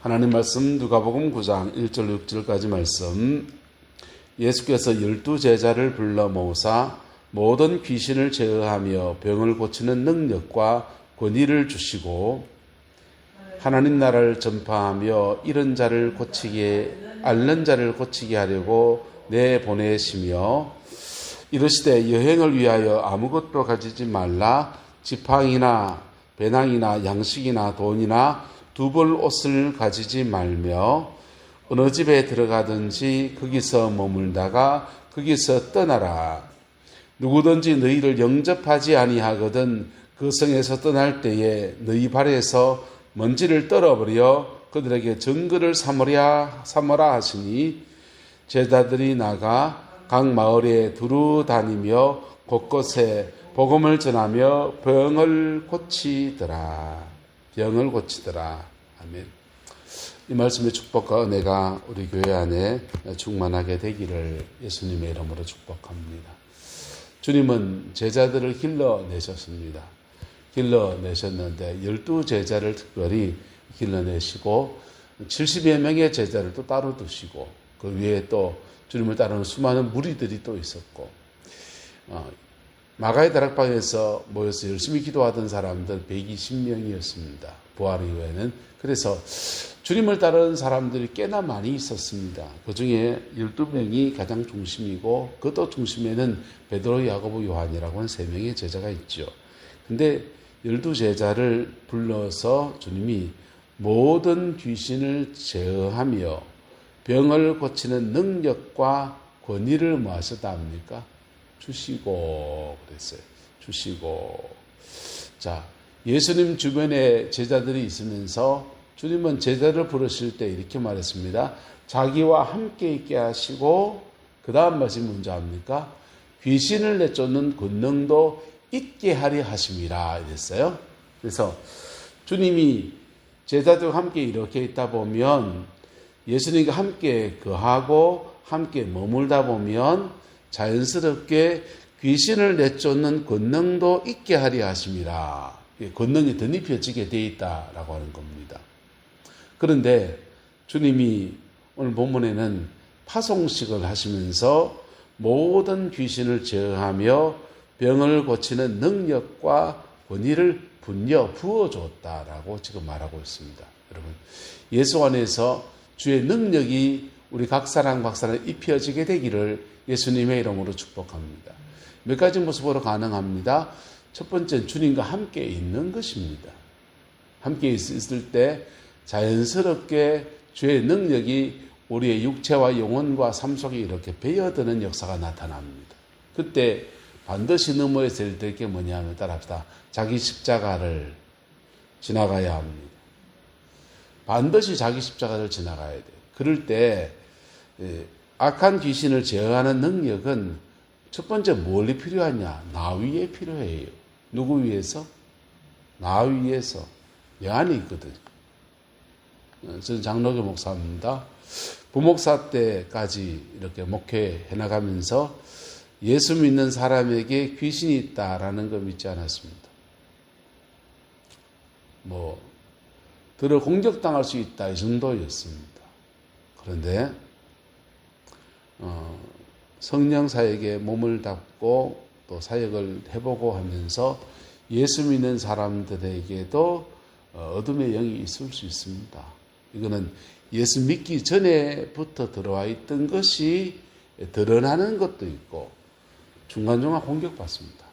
하나님 말씀 누가복음 9장 1절 6절까지 말씀. 예수께서 12제자를 불러 모으사 모든 귀신을 제어하며 병을 고치는 능력과 권위를 주시고 하나님 나라를 전파하며 앓는 자를 고치게 하려고 내보내시며 이르시되 여행을 위하여 아무것도 가지지 말라. 지팡이나 배낭이나 양식이나 돈이나 두벌 옷을 가지지 말며 어느 집에 들어가든지 거기서 머물다가 거기서 떠나라. 누구든지 너희를 영접하지 아니하거든 그 성에서 떠날 때에 너희 발에서 먼지를 떨어버려 그들에게 증거를 삼으라 하시니 제자들이 나가 각 마을에 두루 다니며 곳곳에 복음을 전하며 병을 고치더라. 아멘. 이 말씀의 축복과 은혜가 우리 교회 안에 충만하게 되기를 예수님의 이름으로 축복합니다. 주님은 제자들을 길러내셨습니다. 길러내셨는데 12제자를 특별히 길러내시고 70여 명의 제자를 또 따로 두시고 그 위에 또 주님을 따르는 수많은 무리들이 또 있었고 마가의 다락방에서 모여서 열심히 기도하던 사람들 120명이었습니다. 부활 이후에는. 그래서 주님을 따르는 사람들이 꽤나 많이 있었습니다. 그 중에 12명이 가장 중심이고 그것도 중심에는 베드로, 야고보, 요한이라고 하는 3명의 제자가 있죠. 근데 12제자를 불러서 주님이 모든 귀신을 제어하며 병을 고치는 능력과 권위를 뭐 하셨다 합니까? 주시고 그랬어요. 주시고. 자, 예수님 주변에 제자들이 있으면서 주님은 제자를 부르실 때 이렇게 말했습니다. 자기와 함께 있게 하시고 그 다음 말씀이 뭔지 압니까? 귀신을 내쫓는 권능도 있게 하리 하심이라 이랬어요. 그래서 주님이 제자들과 함께 이렇게 있다 보면 예수님과 함께 거하고 함께 머물다 보면 자연스럽게 귀신을 내쫓는 권능도 있게 하리 하심이라. 권능이 덧입혀지게 되어 있다라고 하는 겁니다. 그런데 주님이 오늘 본문에는 파송식을 하시면서 모든 귀신을 제어하며 병을 고치는 능력과 권위를 부어줬다라고 지금 말하고 있습니다. 여러분, 예수 안에서 주의 능력이 우리 각 사람 입혀지게 되기를 예수님의 이름으로 축복합니다. 몇 가지 모습으로 가능합니다. 첫 번째는 주님과 함께 있는 것입니다. 함께 있을 때 자연스럽게 주의 능력이 우리의 육체와 영혼과 삶 속에 이렇게 배어드는 역사가 나타납니다. 그때 반드시 넘어야 될 게 뭐냐면 따라합시다. 자기 십자가를 지나가야 합니다. 반드시 자기 십자가를 지나가야 돼요. 그럴 때 악한 귀신을 제어하는 능력은 첫 번째 뭘로 필요하냐? 나 위에 필요해요. 누구 위해서? 나 위해서. 내 안에 있거든. 저는 장로교 목사입니다. 부목사 때까지 이렇게 목회해 나가면서 예수 믿는 사람에게 귀신이 있다라는 거 믿지 않았습니다. 들어 공격당할 수 있다 이 정도였습니다. 그런데 성령 사역에 몸을 담고 또 사역을 해보고 하면서 예수 믿는 사람들에게도 어둠의 영이 있을 수 있습니다. 이거는 예수 믿기 전에부터 들어와 있던 것이 드러나는 것도 있고 중간중간 공격받습니다.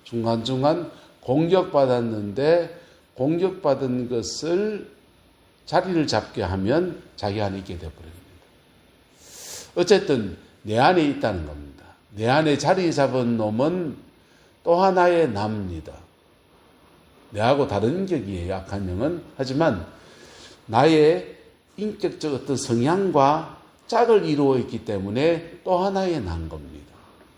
중간중간 공격받았는데 공격받은 것을 자리를 잡게 하면 자기 안에 있게 되어버립니다. 어쨌든 내 안에 있다는 겁니다. 내 안에 자리 잡은 놈은 또 하나의 나입니다. 내하고 다른 인격이에요. 악한 영은. 하지만 나의 인격적 어떤 성향과 짝을 이루어 있기 때문에 또 하나의 난 겁니다.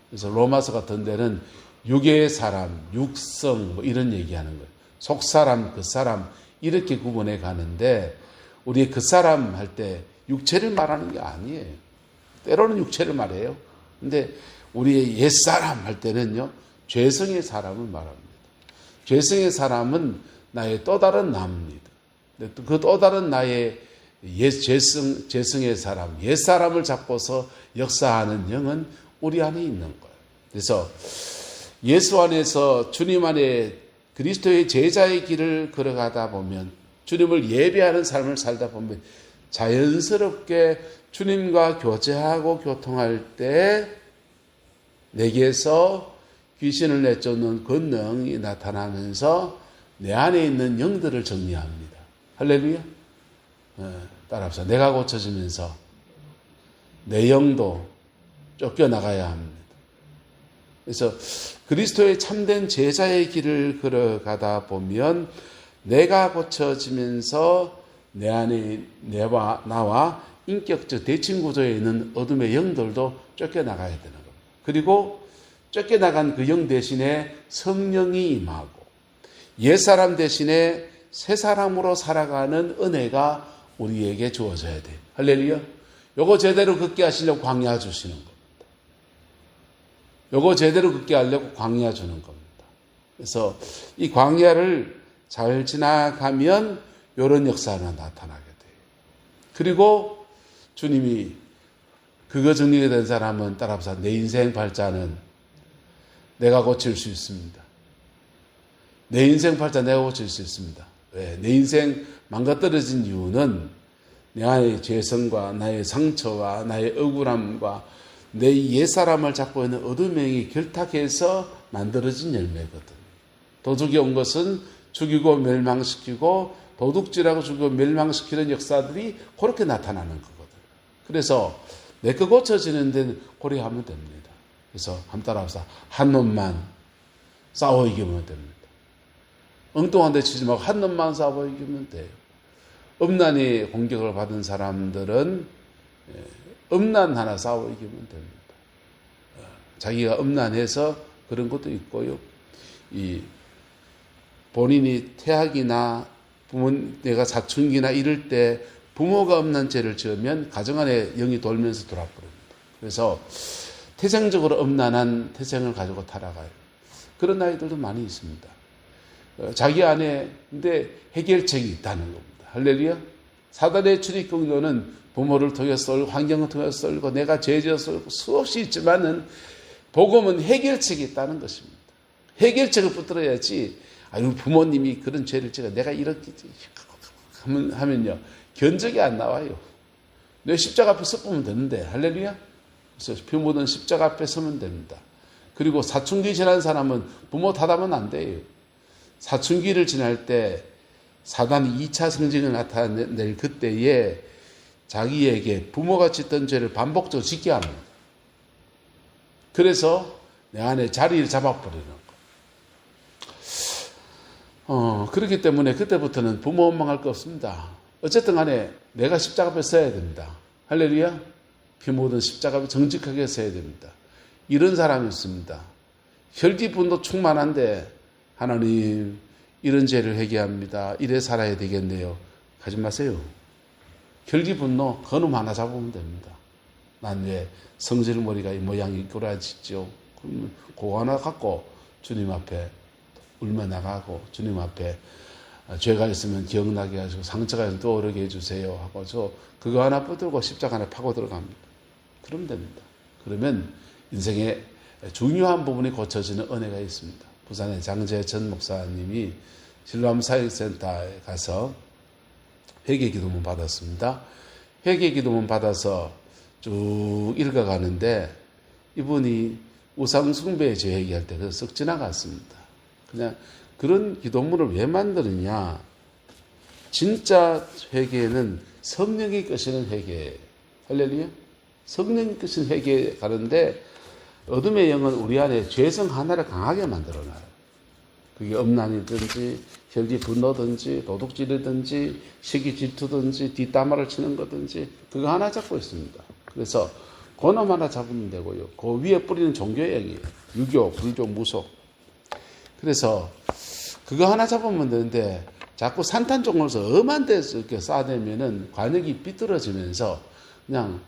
그래서 로마서 같은 데는 육의 사람, 육성 이런 얘기하는 거예요. 속사람, 겉사람 이렇게 구분해 가는데 우리 겉사람 할 때 육체를 말하는 게 아니에요. 때로는 육체를 말해요. 근데 우리의 옛사람 할 때는요. 죄성의 사람을 말합니다. 죄성의 사람은 나의 또 다른 나입니다. 그 또 다른 나의 재성의 사람, 옛사람을 잡고서 역사하는 영은 우리 안에 있는 거예요. 그래서 예수 안에서 주님 안에 그리스도의 제자의 길을 걸어가다 보면, 주님을 예배하는 삶을 살다 보면 자연스럽게 주님과 교제하고 교통할 때 내게서 귀신을 내쫓는 권능이 나타나면서 내 안에 있는 영들을 정리합니다. 할렐루야. 따라합시다. 내가 고쳐지면서 내 영도 쫓겨나가야 합니다. 그래서 그리스도의 참된 제자의 길을 걸어가다 보면 내가 고쳐지면서 내 안에 나와 인격적 대칭 구조에 있는 어둠의 영들도 쫓겨나가야 되는 겁니다. 그리고 쫓겨나간 그 영 대신에 성령이 임하고 옛사람 대신에 새사람으로 살아가는 은혜가 우리에게 주어져야 돼요. 할렐루야. 요거 제대로 걷게 하시려고 광야 주시는 겁니다. 요거 제대로 걷게 하려고 광야 주는 겁니다. 그래서 이 광야를 잘 지나가면 이런 역사가 나타나게 돼요. 그리고 주님이 그거 정리가 된 사람은 따라합시다. 내 인생 발자는 내가 고칠 수 있습니다. 내 인생 발자 내가 고칠 수 있습니다. 왜? 내 인생 망가뜨려진 이유는 나의 죄성과 나의 상처와 나의 억울함과 내 옛사람을 잡고 있는 어둠의 영이 결탁해서 만들어진 열매거든. 도둑이 온 것은 죽이고 멸망시키고 도둑질하고 죽이고 멸망시키는 역사들이 그렇게 나타나는 거거든. 그래서 내 거 고쳐지는 데는 고려하면 됩니다. 그래서 한번 따라합시다. 한 놈만 싸워 이기면 됩니다. 엉뚱한 데 치지 말고 한 놈만 싸워 이기면 돼요. 음란의 공격을 받은 사람들은 음란 하나 싸워 이기면 됩니다. 자기가 음란해서 그런 것도 있고요. 이 본인이 태학이나 내가 사춘기나 이럴 때 부모가 음란 죄를 지으면 가정 안에 영이 돌면서 돌아버립니다. 그래서 태생적으로 음란한 태생을 가지고 살아가요. 그런 아이들도 많이 있습니다. 자기 안에 근데 해결책이 있다는 겁니다. 할렐루야. 사단의 출입경로는 부모를 통해서 썰고 환경을 통해서 썰고 내가 죄지어서 썰고 수없이 있지만은 복음은 해결책이 있다는 것입니다. 해결책을 붙들어야지 아유 부모님이 그런 죄를 지어 내가 이렇게 하면요 견적이 안 나와요. 내 십자가 앞에 서보면 되는데 할렐루야. 그래서 부모는 십자가 앞에 서면 됩니다. 그리고 사춘기 지난 사람은 부모 탓하면 안 돼요. 사춘기를 지날 때 사단이 2차 성징을 나타낼 그때에 자기에게 부모가 짓던 죄를 반복적으로 짓게 하는 거예요. 그래서 내 안에 자리를 잡아버리는 거예요. 그렇기 때문에 그때부터는 부모 원망할 거 없습니다. 어쨌든 간에 내가 십자가 앞에 서야 됩니다. 할렐루야. 피 묻은 십자가 앞에 정직하게 서야 됩니다. 이런 사람이 있습니다. 혈기분도 충만한데 하나님 이런 죄를 회개합니다. 이래 살아야 되겠네요. 하지 마세요. 혈기분노 그놈 하나 잡으면 됩니다. 난 왜 성질머리가 이 모양이 꼬라지죠. 그럼 그거 하나 갖고 주님 앞에 울며 나가고 주님 앞에 죄가 있으면 기억나게 하시고 상처가 있으면 떠오르게 해주세요 하고 저 그거 하나 붙들고 십자가 하나 파고 들어갑니다. 그러면 됩니다. 그러면 인생의 중요한 부분이 고쳐지는 은혜가 있습니다. 부산의 장재천 목사님이 실로암 사역센터에 가서 회개 기도문 받았습니다. 회개 기도문 받아서 쭉 읽어가는데 이분이 우상 숭배의 죄 얘기할 때 쓱 지나갔습니다. 그냥 그런 기도문을 왜 만드느냐. 진짜 회개는 성령이 끄시는 회개예요. 할렐루야. 성령이 끄시는 회개에 가는데 어둠의 영은 우리 안에 죄성 하나를 강하게 만들어놔요. 그게 음란이든지 혈기 분노든지 도둑질이든지 시기 질투든지 뒷담화를 치는 거든지 그거 하나 잡고 있습니다. 그래서 그놈 하나 잡으면 되고요. 그 위에 뿌리는 종교의 영이에요. 유교, 불교, 무속. 그래서 그거 하나 잡으면 되는데 자꾸 산탄종으로서 엄한 데서 이렇게 쌓아내면은 관역이 삐뚤어지면서 그냥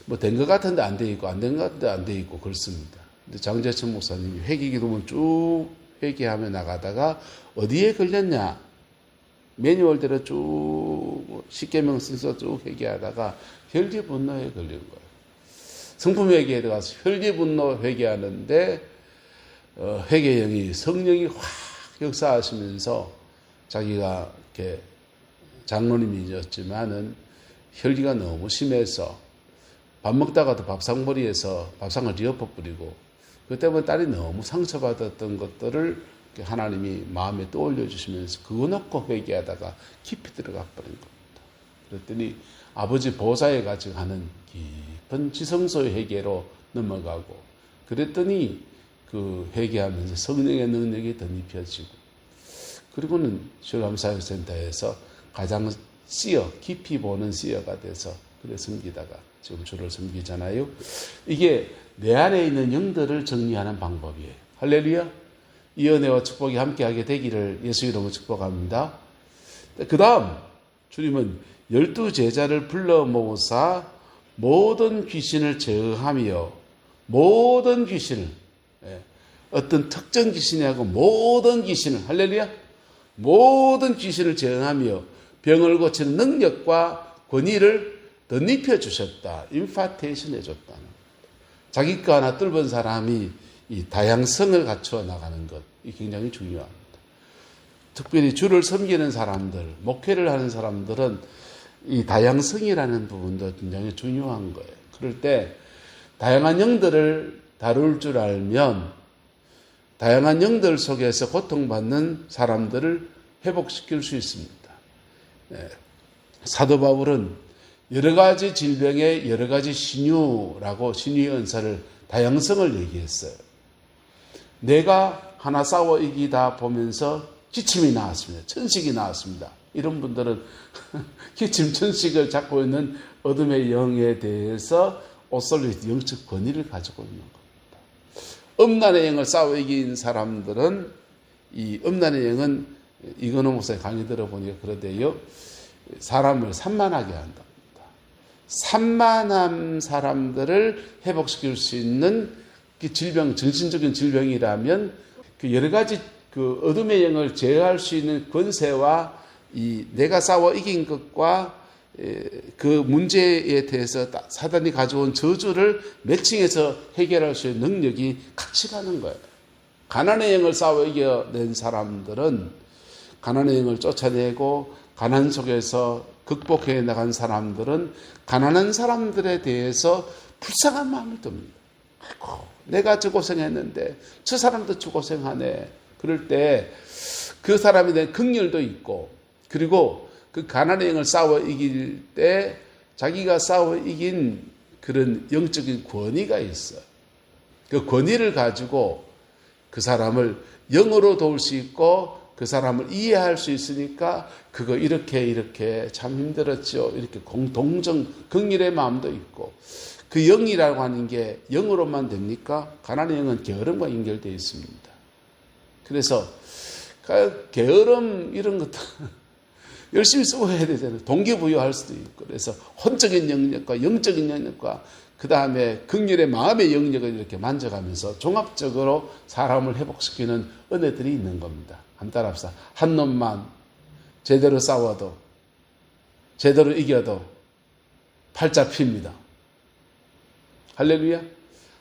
뭐 된 것 같은데 안 돼 있고 안 된 것 같은데 안 돼 있고 그렇습니다. 근데 장재천 목사님이 회개기도문 쭉 회개하며 나가다가 어디에 걸렸냐? 매뉴얼대로 쭉 십계명 순서 쭉 회개하다가 혈기분노에 걸린 거예요. 성품회개에 들어가서 혈기분노 회개하는데 회개형이 성령이 확 역사하시면서 자기가 이렇게 장로님이었지만은 혈기가 너무 심해서 밥 먹다가도 밥상머리에서 밥상을 뒤엎어 뿌리고 그 때문에 딸이 너무 상처받았던 것들을 하나님이 마음에 떠올려 주시면서 그거 놓고 회개하다가 깊이 들어가 버린 겁니다. 그랬더니 아버지 보좌에 가지고 하는 깊은 지성소의 회개로 넘어가고 그랬더니 그 회개하면서 성령의 능력이 덧입혀지고 그리고는 실감사역센터에서 가장 깊이 보는 씨어가 돼서 그래 섬기다가 지금 주를 섬기잖아요. 이게 내 안에 있는 영들을 정리하는 방법이에요. 할렐루야. 이 은혜와 축복이 함께하게 되기를 예수 이름으로 축복합니다. 그 다음 주님은 12제자를 불러 모으사 모든 귀신을 제어하며 모든 귀신을 어떤 특정 귀신이 아니고 모든 귀신을 할렐루야 모든 귀신을 제어하며 병을 고치는 능력과 권위를 덧입혀 주셨다. 임파테이션 해줬다는 자기 거 하나 뚫은 사람이 이 다양성을 갖추어 나가는 것, 이 굉장히 중요합니다. 특별히 주를 섬기는 사람들, 목회를 하는 사람들은 이 다양성이라는 부분도 굉장히 중요한 거예요. 그럴 때 다양한 영들을 다룰 줄 알면 다양한 영들 속에서 고통받는 사람들을 회복시킬 수 있습니다. 사도 바울은 여러 가지 질병의 여러 가지 신유라고 신유의 은사를 다양성을 얘기했어요. 내가 하나 싸워 이기다 보면서 기침이 나왔습니다. 천식이 나왔습니다. 이런 분들은 기침, 천식을 잡고 있는 어둠의 영에 대해서 오솔리트 영적 권위를 가지고 있는 겁니다. 음란의 영을 싸워 이긴 사람들은 이 음란의 영은 이건호 목사의 강의 들어보니까 그러대요. 사람을 산만하게 한답니다. 산만한 사람들을 회복시킬 수 있는 질병, 정신적인 질병이라면 그 여러 가지 그 어둠의 영을 제어할 수 있는 권세와 이 내가 싸워 이긴 것과 그 문제에 대해서 사단이 가져온 저주를 매칭해서 해결할 수 있는 능력이 같이 가는 거예요. 가난의 영을 싸워 이겨낸 사람들은 가난의 영을 쫓아내고 가난 속에서 극복해 나간 사람들은 가난한 사람들에 대해서 불쌍한 마음을 듭니다. 아이고, 내가 저 고생했는데 저 사람도 저 고생하네. 그럴 때 그 사람에 대한 긍휼도 있고 그리고 그 가난의 영을 싸워 이길 때 자기가 싸워 이긴 그런 영적인 권위가 있어요. 그 권위를 가지고 그 사람을 영으로 도울 수 있고 그 사람을 이해할 수 있으니까 그거 이렇게 참 힘들었죠. 이렇게 동정, 긍휼의 마음도 있고 그 영이라고 하는 게 영으로만 됩니까? 가난의 영은 게으름과 연결되어 있습니다. 그래서 게으름 이런 것도 열심히 쓰고 해야 되잖아요. 동기부여할 수도 있고 그래서 혼적인 영역과 영적인 영역과 그 다음에 긍휼의 마음의 영역을 이렇게 만져가면서 종합적으로 사람을 회복시키는 은혜들이 있는 겁니다. 한 따라합시다. 한 놈만 제대로 싸워도 제대로 이겨도 팔자 핍니다. 할렐루야.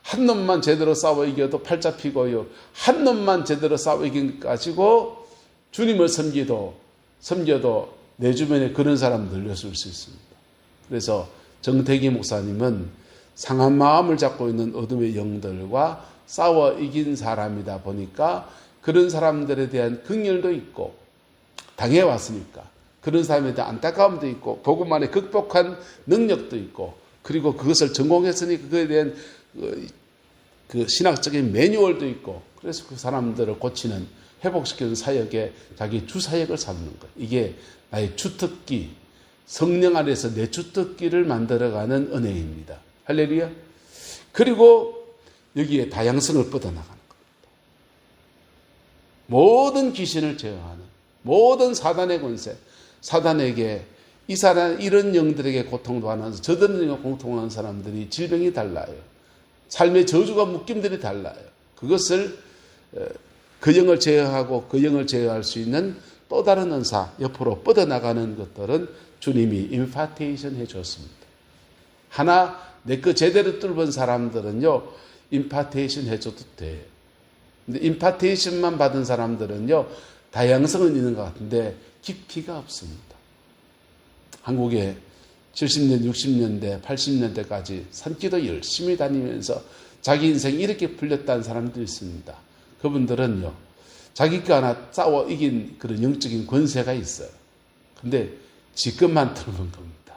한 놈만 제대로 싸워 이겨도 팔자 피고요. 한 놈만 제대로 싸워 이긴 것 가지고 주님을 섬겨도 내 주변에 그런 사람 늘렸을 수 있습니다. 그래서 정태기 목사님은 상한 마음을 잡고 있는 어둠의 영들과 싸워 이긴 사람이다 보니까 그런 사람들에 대한 긍휼도 있고 당해왔으니까 그런 사람에 대한 안타까움도 있고 복음 안에 극복한 능력도 있고 그리고 그것을 전공했으니까 그에 대한 그 신학적인 매뉴얼도 있고 그래서 그 사람들을 고치는 회복시키는 사역에 자기 주사역을 삼는 거예요. 이게 나의 주특기, 성령 안에서 내 주특기를 만들어가는 은혜입니다. 할렐루야. 그리고 여기에 다양성을 뻗어나가는 겁니다. 모든 귀신을 제어하는 모든 사단의 권세, 사단에게 이 사람 이런 영들에게 고통도 하면서 저들은 고통하는 사람들이 질병이 달라요. 삶의 저주가 묶임들이 달라요. 그것을 그 영을 제어하고 그 영을 제어할 수 있는 또 다른 은사, 옆으로 뻗어나가는 것들은 주님이 임파테이션 해줬습니다. 하나 내 거 제대로 뚫은 사람들은요, 임파테이션 해줘도 돼요. 근데 임파테이션만 받은 사람들은요, 다양성은 있는 것 같은데 깊이가 없습니다. 한국에 70년, 60년대, 80년대까지 산기도 열심히 다니면서 자기 인생이 이렇게 풀렸다는 사람들이 있습니다. 그분들은요, 자기 거 하나 싸워 이긴 그런 영적인 권세가 있어요. 근데 지금만 들은 겁니다.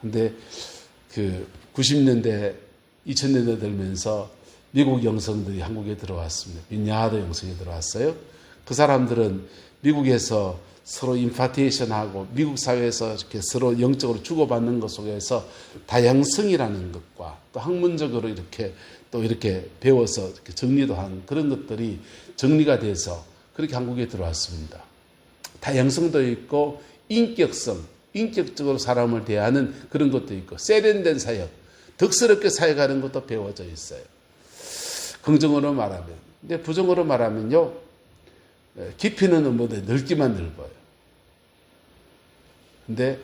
근데 그 90년대, 2000년대 들면서 미국 영성들이 한국에 들어왔습니다. 빈야드 영성이 들어왔어요. 그 사람들은 미국에서 서로 임파테이션하고 미국 사회에서 이렇게 서로 영적으로 주고받는 것 속에서 다양성이라는 것과 또 학문적으로 이렇게 배워서 이렇게 정리도 한 그런 것들이 정리가 돼서 그렇게 한국에 들어왔습니다. 다양성도 있고 인격적으로 사람을 대하는 그런 것도 있고 세련된 사역, 덕스럽게 사역하는 것도 배워져 있어요. 긍정으로 말하면. 근데 부정으로 말하면요, 깊이는 없는데 넓기만 넓어요. 근데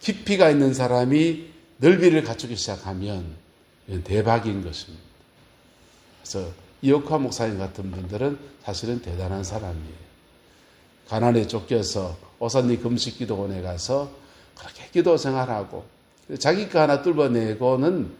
깊이가 있는 사람이 넓이를 갖추기 시작하면 대박인 것입니다. 그래서 이옥화 목사님 같은 분들은 사실은 대단한 사람이에요. 가난에 쫓겨서 오산리 금식기도원에 가서 그렇게 기도 생활하고 자기 거 하나 뚫어내고는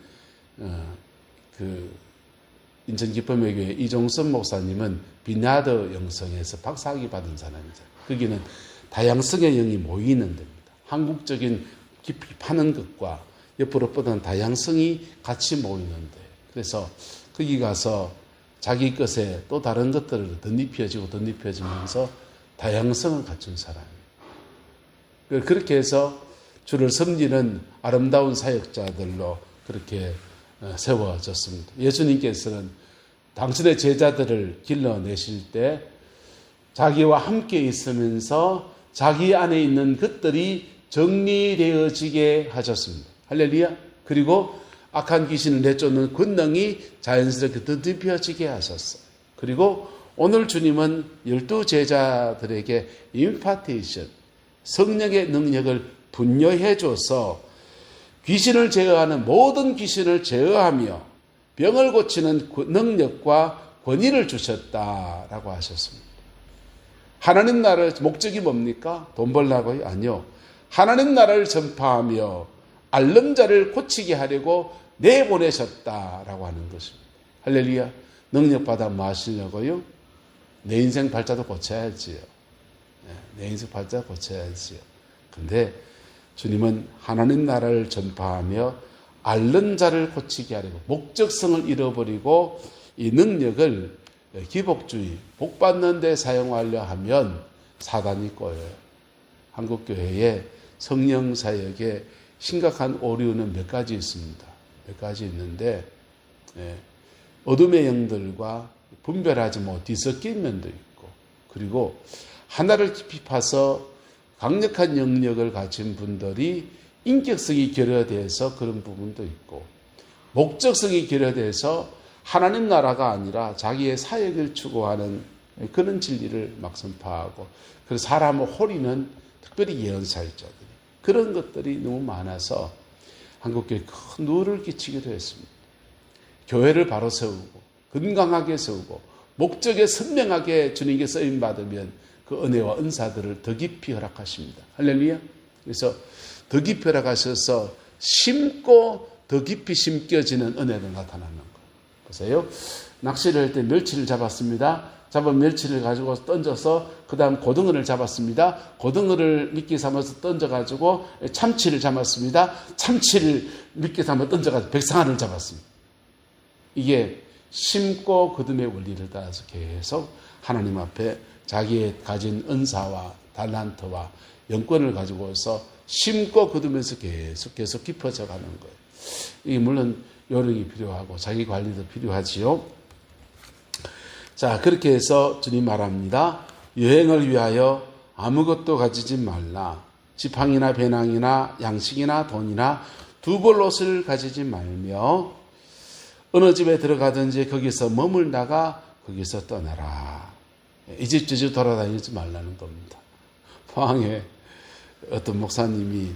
인천 기쁨의교회 이종선 목사님은 빈야드 영성에서 박사학위 받은 사람이죠. 거기는 다양성의 영이 모이는 데입니다. 한국적인 깊이 파는 것과 옆으로 뻗은 다양성이 같이 모이는데, 그래서 거기 가서 자기 것에 또 다른 것들을 덧입혀지면서 다양성을 갖춘 사람이에요. 그렇게 해서 주를 섬기는 아름다운 사역자들로 그렇게 세워졌습니다. 예수님께서는 당신의 제자들을 길러내실 때 자기와 함께 있으면서 자기 안에 있는 것들이 정리되어지게 하셨습니다. 할렐루야. 그리고 악한 귀신을 내쫓는 권능이 자연스럽게 덧입혀지게 하셨어요. 그리고 오늘 주님은 12 제자들에게 임파테이션, 성령의 능력을 분여해 줘서 귀신을 제어하는 모든 귀신을 제어하며 병을 고치는 능력과 권위를 주셨다라고 하셨습니다. 하나님 나라의 목적이 뭡니까? 돈 벌라고요? 아니요. 하나님 나라를 전파하며 앓는 자를 고치게 하려고 내보내셨다라고 하는 것입니다. 할렐루야. 능력받아 뭐 하시려고요? 내 인생 발자도 고쳐야지요. 내 인생 발자 고쳐야지요. 근데 주님은 하나님 나라를 전파하며 앓는 자를 고치게 하려고 목적성을 잃어버리고 이 능력을 기복주의, 복받는 데 사용하려 하면 사단이 꼬여요. 한국교회에 성령 사역에 심각한 오류는 몇 가지 있습니다. 몇 가지 있는데 어둠의 영들과 분별하지 못 뒤섞인 면도 있고, 그리고 하나를 깊이 파서 강력한 영역을 가진 분들이 인격성이 결여돼서 그런 부분도 있고, 목적성이 결여돼서 하나님 나라가 아니라 자기의 사역을 추구하는 그런 진리를 막 선포하고, 그래서 사람을 호리는 특별히 예언사역자들이 그런 것들이 너무 많아서 한국교회에 큰 누를 끼치기도 했습니다. 교회를 바로 세우고 건강하게 세우고 목적에 선명하게 주님께 쓰임받으면 그 은혜와 은사들을 더 깊이 허락하십니다. 할렐루야. 그래서 더 깊이 허락하셔서 심고 더 깊이 심겨지는 은혜가 나타나는 거예요. 보세요. 낚시를 할 때 멸치를 잡았습니다. 잡은 멸치를 가지고 던져서 그 다음 고등어를 잡았습니다. 고등어를 미끼 삼아서 던져가지고 참치를 잡았습니다. 참치를 미끼 삼아 던져가지고 백상아를 잡았습니다. 이게 심고 거둠의 원리를 따라서 계속 하나님 앞에 자기의 가진 은사와 달란트와 영권을 가지고서 심고 거두면서 계속 깊어져 가는 거예요. 이게 물론 요령이 필요하고 자기 관리도 필요하지요. 자, 그렇게 해서 주님 말합니다. 여행을 위하여 아무것도 가지지 말라. 지팡이나 배낭이나 양식이나 돈이나 두 벌 옷을 가지지 말며 어느 집에 들어가든지 거기서 머물다가 거기서 떠나라. 이 집 저 집 돌아다니지 말라는 겁니다. 포항에 어떤 목사님이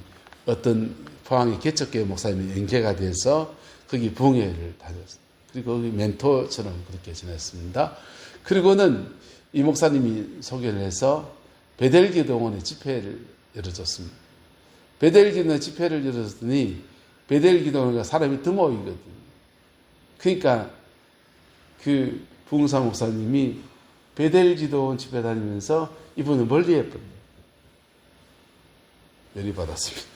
어떤 포항의 개척교회 목사님이 연계가 돼서 거기 부흥회를 다녔어요. 그리고 거기 멘토처럼 그렇게 지냈습니다. 그리고는 이 목사님이 소개를 해서 베델기도원에 집회를 열어줬습니다. 베델기도원 집회를 열어줬더니 베델기도원에 사람이 더 모이거든요. 그러니까 그 부흥사 목사님이 베델기도원 집회 다니면서 이분을 멀리했거든요. 열이 받았습니다.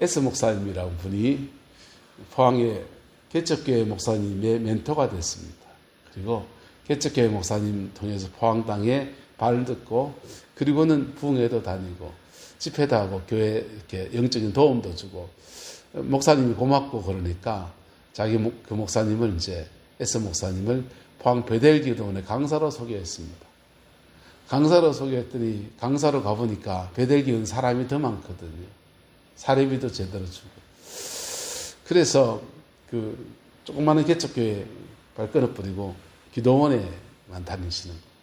에스 목사님이라는 분이 포항의 개척교회 목사님의 멘토가 됐습니다. 그리고 개척교회 목사님 통해서 포항 땅에 발을 듣고 그리고는 부흥회도 다니고 집회도 하고 교회 이렇게 영적인 도움도 주고 목사님이 고맙고 그러니까 자기 그 목사님을 이제 에스 목사님을 포항 베델기도원에 강사로 소개했습니다. 강사로 소개했더니 강사로 가보니까 베델기도원 사람이 더 많거든요. 사례비도 제대로 주고. 그래서 그 조그마한 개척교회 발 끊어버리고 기도원에만 다니시는 거예요.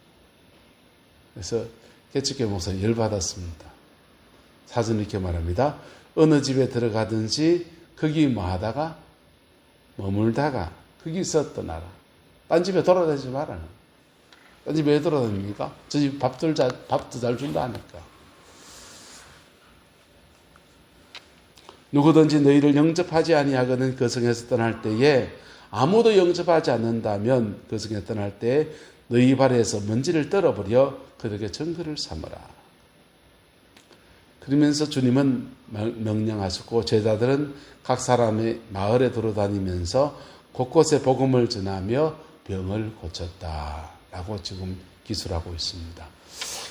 그래서 개척교회 목사님 열받았습니다. 사전 이렇게 말합니다. 어느 집에 들어가든지 거기 뭐 하다가 머물다가 거기서 떠나라. 딴 집에 돌아다니지 말아라. 딴 집에 왜 돌아다닙니까? 저 집 밥도 잘 준다 하니까. 누구든지 너희를 영접하지 아니하거든 그 성에서 떠날 때에 아무도 영접하지 않는다면 그 성에 떠날 때에 너희 발에서 먼지를 떨어버려 그들에게 증거를 삼으라. 그러면서 주님은 명령하셨고 제자들은 각 사람의 마을에 돌아다니면서 곳곳에 복음을 전하며 병을 고쳤다라고 지금 기술하고 있습니다.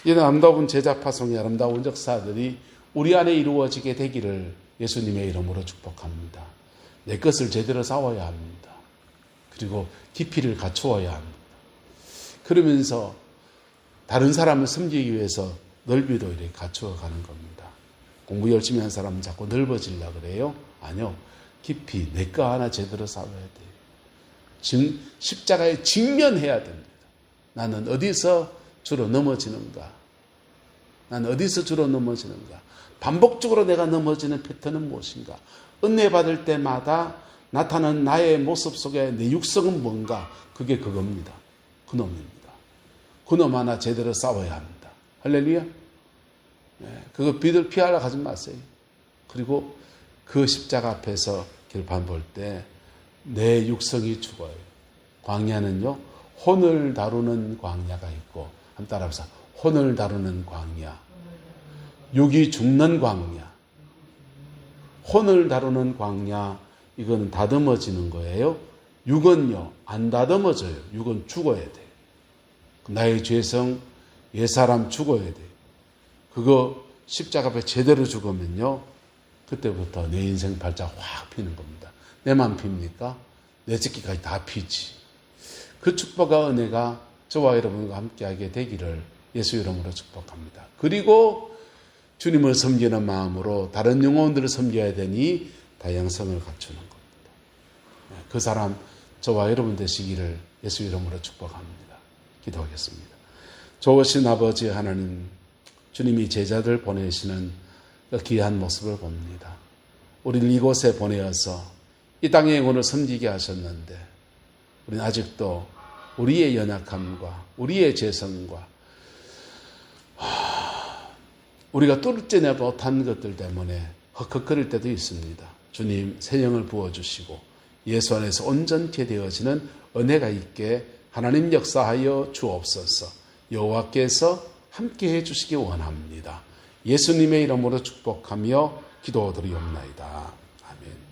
이런 아름다운 제자 파송의 아름다운 역사들이 우리 안에 이루어지게 되기를 예수님의 이름으로 축복합니다. 내 것을 제대로 싸워야 합니다. 그리고 깊이를 갖추어야 합니다. 그러면서 다른 사람을 섬기기 위해서 넓이도 이렇게 갖추어 가는 겁니다. 공부 열심히 한 사람은 자꾸 넓어지려고 그래요? 아니요. 깊이 내 거 하나 제대로 싸워야 돼요. 십자가에 직면해야 됩니다. 나는 어디서 주로 넘어지는가? 나는 어디서 주로 넘어지는가? 반복적으로 내가 넘어지는 패턴은 무엇인가? 은혜 받을 때마다 나타나는 나의 모습 속에 내 육성은 뭔가? 그게 그겁니다. 그놈입니다. 그놈 하나 제대로 싸워야 합니다. 할렐루야. 네, 그거 피하려 가지 마세요. 그리고 그 십자가 앞에서 결판 볼 때 내 육성이 죽어요. 광야는요, 혼을 다루는 광야가 있고, 한번 따라해보세요. 혼을 다루는 광야. 육이 죽는 광야. 혼을 다루는 광야, 이거는 다듬어지는 거예요. 육은요, 안 다듬어져요. 육은 죽어야 돼요. 나의 죄성, 옛사람 죽어야 돼요. 그거 십자가 앞에 제대로 죽으면요, 그때부터 내 인생 발작 확 피는 겁니다. 내만 핍니까? 내 새끼까지 다 피지. 그 축복과 은혜가 저와 여러분과 함께하게 되기를 예수 이름으로 축복합니다. 그리고 주님을 섬기는 마음으로 다른 영혼들을 섬겨야 되니 다양성을 갖추는 겁니다. 그 사람 저와 여러분 되시기를 예수 이름으로 축복합니다. 기도하겠습니다. 좋으신 아버지 하나님, 주님이 제자들 보내시는 그 귀한 모습을 봅니다. 우리를 이곳에 보내어서 이 땅의 영혼을 섬기게 하셨는데 우리는 아직도 우리의 연약함과 우리의 죄성과 우리가 뚫어내 못한 것들 때문에 헉헉거릴 때도 있습니다. 주님 새 영을 부어주시고 예수 안에서 온전케 되어지는 은혜가 있게 하나님 역사하여 주옵소서. 여호와께서 함께해 주시기 원합니다. 예수님의 이름으로 축복하며 기도드리옵나이다. 아멘.